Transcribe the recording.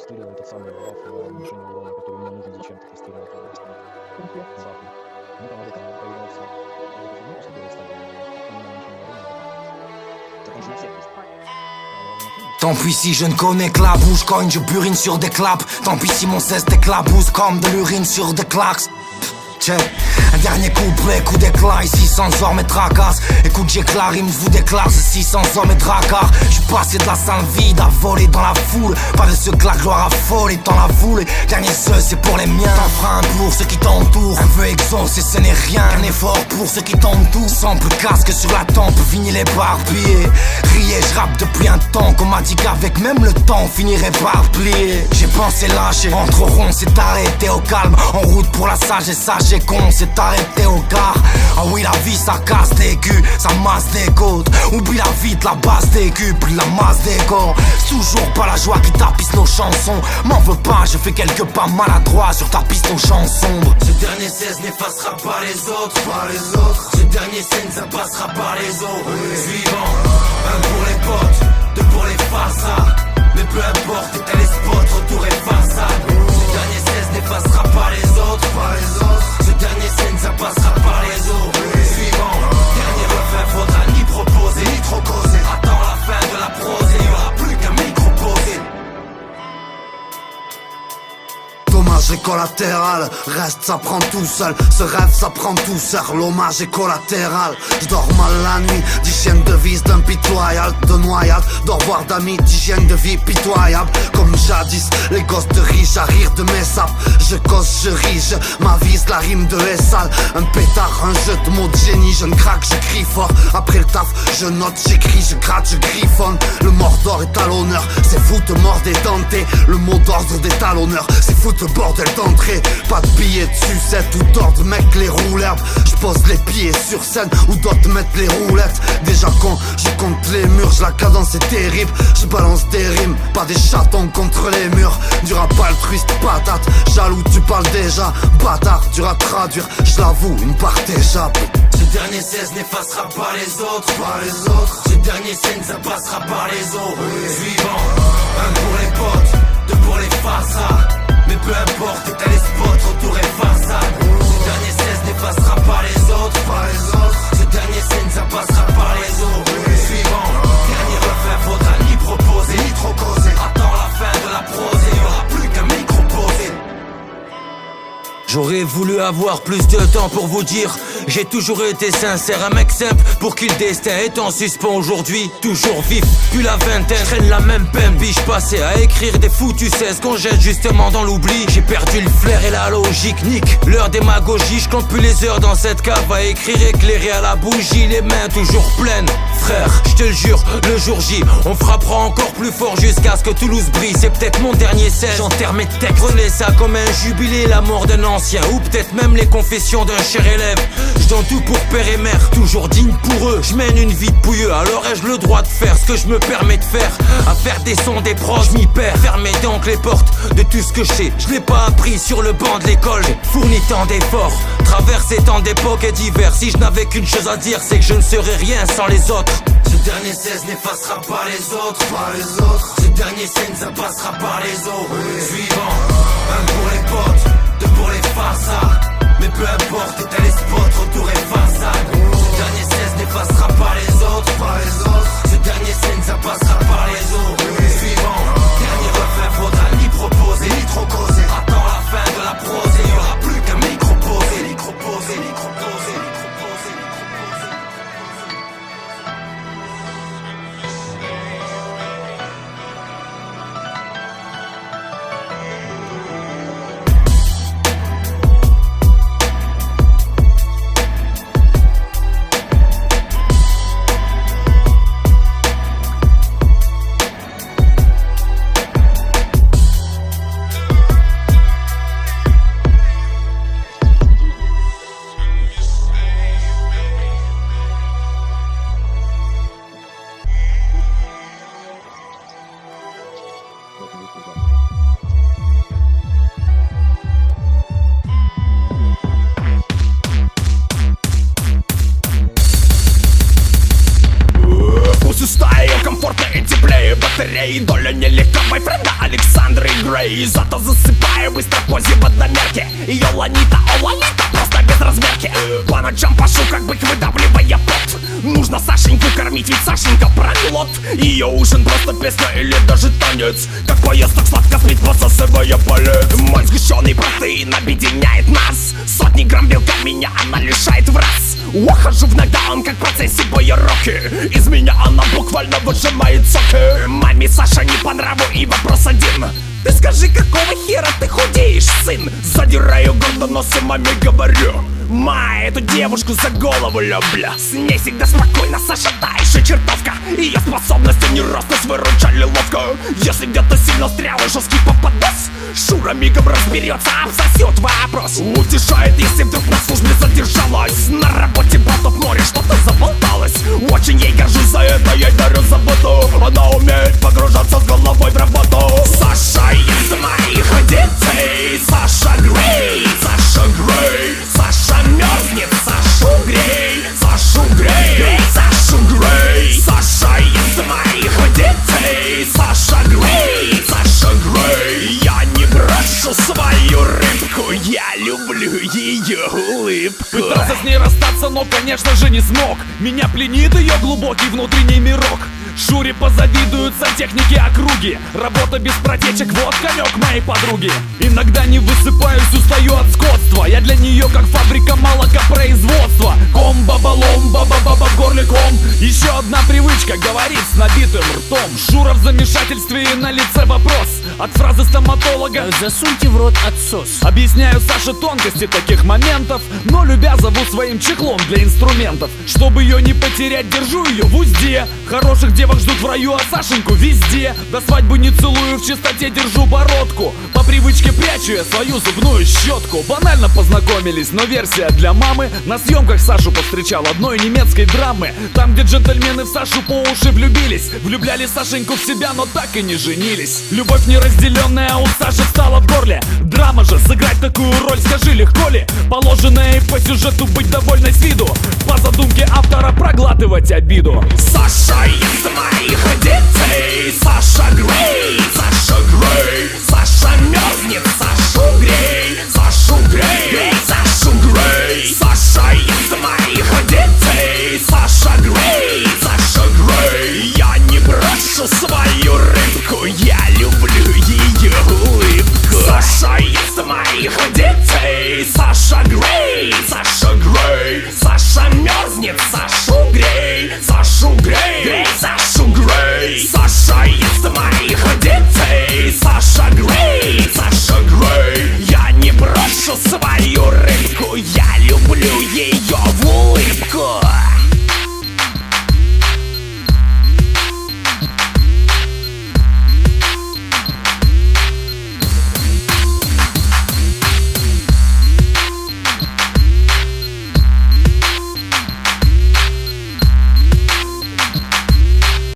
тестировал этот самый граф уменьшения урона, который мне нужен зачем-то тестировать. Захуй. Ну там вот это проверял все. Вот эту фигню после первой стадии, там на уменьшение урона. Так он же на всех есть. Tant pis si je ne connais que la bouche, cogne, je burine sur des claps. Tant pis si mon cesse t'éclabousse comme de l'urine sur des claques. Check. Un dernier couplet, coup d'éclat, ici sans hommes et tracasse. Écoute j'éclare, il me vous déclare, ceci sans hommes et dracard. J'suis passé de la salle vide à voler dans la foule. Pas de ce que la gloire affole dans la foule. Dernier seul c'est pour les miens. T'enfreins pour ceux qui t'entourent. Un peu exaucé ce n'est rien. Un effort pour ceux qui t'entourent. Sample casque sur la tempe, vinyle éparpillé. Riez, j'rappe depuis un temps. Qu'on m'a dit qu'avec même le temps on finirait par plier. J'ai pensé lâcher, entre rond c'est arrêté au calme. En route pour la sage et sage et con c'est arrêté au gare. Ah oui la vie ça casse des culs, ça masse des côtes. Oublie la vite la base des culs, puis la masse des corps. C'est toujours pas la joie qui tapisse nos chansons. M'en veux pas, je fais quelques pas maladroits sur ta piste aux champs sombres. Ce dernier 16 n'effacera pas les autres, Ce dernier scène ça passera par les autres. Suivant, un pour les potes, deux pour les façades. Mais peu importe, t'as les spots, retour et façade. Ce dernier 16 n'effacera pas les autres, Ce dernier scène ça passera par les autres. Suivant, dernier refrain, faudra ni proposer, ni trop causer. Attends la fin de la prose et y'aura plus qu'un micro posé. Dommage est collatéral, reste ça prend tout seul. Ce rêve ça prend tout seul, l'hommage est collatéral. Je dors mal la nuit, d'hygiène de vie d'impitoyable. De noyade, d'au revoir d'amis, d'hygiène de vie pitoyable. Comme jadis, les gosses de riches à rire de mes sapes. Je cause, je ris, je m'avise la rime de Essal. Un pétard, un jeu de mots de génie. Je ne craque, je crie fort. Après le taf, je note, j'écris, je gratte, je griffonne. Le Mordor est à l'honneur, c'est foot mort des dentés. Le mot d'ordre des talonneurs, c'est foot bordel d'entrée. Pas de billets de sucette ou d'ordre, mec les roulerbes. Je pose les pieds sur scène où d'autres mettent les roulettes. Déjà quand je compte les murs, la cadence est terrible. Je balance des rimes, pas des chatons contre les murs. Du rap altruiste, patate, jaloux tu parles déjà. Bâtard, dur à traduire, je l'avoue, une part échappe. Ce dernier 16 n'effacera pas les autres, Ce dernier scène ça passera par les autres. Suivant, un pour les potes, deux pour les façades. Mais peu importe, t'as les spots, retour et façade. Ce dernier 16 n'effacera pas les autres, Ce dernier scène ça passera par les autres. Suivant, dernier refrain, faudra ni proposer, ni trop causer. Attends la fin de la prose et y'aura plus qu'un micro posé. J'aurais voulu avoir plus de temps pour vous dire. J'ai toujours été sincère, un mec simple pour qui le destin est en suspens aujourd'hui. Toujours vif, puis la vingtaine, je traîne la même peine. Biche passé à écrire des foutus 16 qu'on jette justement dans l'oubli. J'ai perdu le flair et la logique, nique l'heure démagogie. Je compte plus les heures dans cette cave à écrire éclairé à la bougie. Les mains toujours pleines, frère, je te le jure, le jour J on frappera encore plus fort jusqu'à ce que Toulouse brille. C'est peut-être mon dernier 16, j'enterre mes textes. Prenez ça comme un jubilé, la mort d'un ancien, ou peut-être même les confessions d'un cher élève. Je donne tout pour père et mère, toujours digne pour eux. Je mène une vie de pouilleux, alors ai-je le droit de faire ce que je me permets de faire? À faire des sons, des proches, je m'y perds. Fermez donc les portes de tout ce que je sais. Je l'ai pas appris sur le banc de l'école. J'ai fourni tant d'efforts, traversé tant d'époques et divers. Si je n'avais qu'une chose à dire, c'est que je ne serais rien sans les autres. Ce dernier 16 n'effacera pas les autres, Ce dernier scène ça passera par les autres. Suivant, un pour les potes, deux pour les façades. Mais peu importe, t'as les spots, retour et façade. Ce dernier 16 n'effacera pas les autres, Ce dernier scène ça passera par les autres. Suivant, dernier refrain, faudra ni proposer, ni trop causer. Attends la fin de la prose et y'aura plus qu'un micro posé, micro posé, micro posé, micro posé, micro posé. Зато засыпаю быстро в позе в одномерке. Ее ланита, о лолита, просто без размерки. По ночам пашу, как бык, выдавливая пот. Нужно Сашеньку кормить, ведь Сашенька проглот. Ее ужин просто песня или даже танец. Как поезд так сладко спит, посасывая палец. Мой сгущенный протеин объединяет нас. Сотни грамм белка меня она лишает в раз. Ухожу в нокдаун, как в процессе боя Рокки. Из меня она буквально выжимает соки. Маме Саша не по нраву и вопрос один: ты скажи, какого хера ты худеешь, сын? Задираю гордо нос и маме говорю: ма, эту девушку за голову люблю. С ней всегда спокойно, Саша та еще чертовка. Ее способности не ростность выручали ловко. Если где-то сильно стрял и жесткий попадос, Шура мигом разберется, обсосет вопрос. Утешает, если вдруг на службе задержалась. На работе болтов море, что-то заболталось. Очень ей горжусь за это, ей дарю заботу. Она умеет погружаться с головой в работу. Саша из моих детей. Саша Грей, Саша Грей. Саша мерзнет, Сашу грей. Сашу грей, Сашу грей. Саша из моих детей. Саша Грей, Саша Грей. Я не брошу свою рыбку, я люблю ее улыбку. Пытался с ней расстаться, но, конечно же, не смог. Меня пленит ее глубокий внутренний мирок. Шуре позавидуют сантехники округи. Работа без протечек, вот конек моей подруги. Иногда не высыпаюсь, устаю от скотства. Я для нее как фабрика молокопроизводства. Ком-баба-лом, баба-баба в горле ком. Еще одна привычка, говорит с набитым ртом. Шура в замешательстве и на лице вопрос. От фразы стоматолога: засуньте в рот отсос. объясняю Саше тонкости таких моментов, но любя зову своим чехлом для инструментов. Чтобы ее не потерять, держу ее в узде. Хороших девок ждут в раю, а Сашеньку везде. До свадьбы не целую, в чистоте держу бородку. По привычке прячу я свою зубную щетку. Банально познакомились, но версия для мамы. На съемках Сашу повстречал одной немецкой драмы. Там, где джентльмены в Сашу по уши влюбились. Влюбляли Сашеньку в себя, но так и не женились. Любовь неразделенная у Саши стала в горле. Драма же, сыграть такую роль, скажи, легко ли? Положенное по сюжету быть довольной с виду, по задумке автора проглатывать обиду. Саша из моих детей. Саша Грей, Саша Грей. Саша мерзнет, Сашу грей. Сашу грей, Сашу грей. Саша из моих детей. Саша Грей, Саша Грей. Я не брошу свою рыбку, я люблю ее улыбку. Саша из моих детей. Саша Грей, Саша Грей. Саша мерзнет, Сашу грей. Сашу грей, Сашу грей. Саша из моих детей. Саша Грей, Саша Грей. Я не брошу свою рыбку, я люблю ее в улыбку.